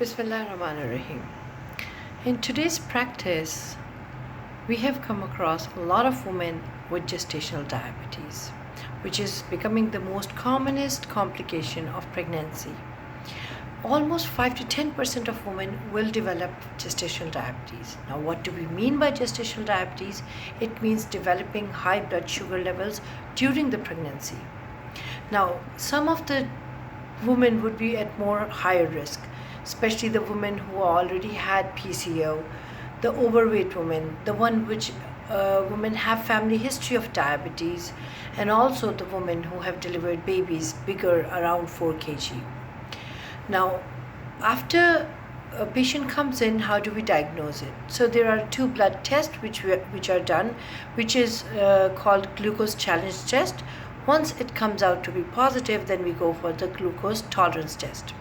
Bismillahirrahmanirrahim. In today's practice, we have come across a lot of women with gestational diabetes, which is becoming the most commonest complication of pregnancy. Almost 5 to 10% of women will develop gestational diabetes. Now, what do we mean by gestational diabetes? It means developing high blood sugar levels during the pregnancy. Now, some of the women would be at more higher risk, especially the women who already had PCO, the overweight women, the one which women have family history of diabetes, and also the women who have delivered babies bigger around 4 kg. Now, after a patient comes in, how do we diagnose it? So there are 2 blood tests which are done, which is called glucose challenge test. Once it comes out to be positive, then we go for the glucose tolerance test.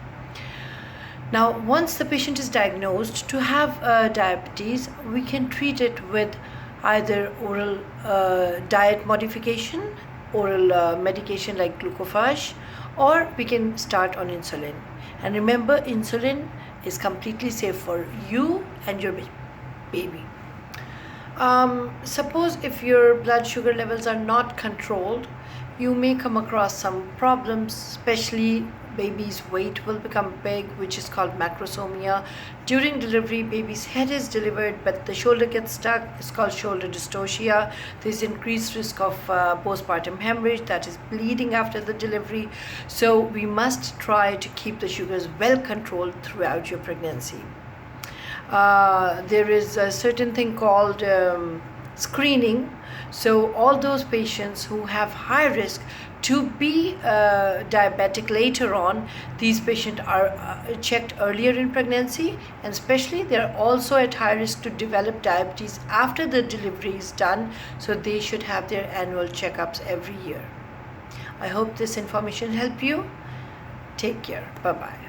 Now, once the patient is diagnosed to have diabetes, we can treat it with either oral diet modification, oral medication like glucophage, or we can start on insulin. And remember, insulin is completely safe for you and your baby. Suppose if your blood sugar levels are not controlled, you may come across some problems, especially baby's weight will become big, which is called macrosomia. During delivery, baby's head is delivered, but the shoulder gets stuck. It's called shoulder dystocia. There's increased risk of postpartum hemorrhage, that is bleeding after the delivery. So we must try to keep the sugars well controlled throughout your pregnancy. There is a certain thing called screening. So all those patients who have high risk to be diabetic later on, these patients are checked earlier in pregnancy, and especially they are also at high risk to develop diabetes after the delivery is done, so they should have their annual checkups every year. I hope this information helped you. Take care. Bye-bye.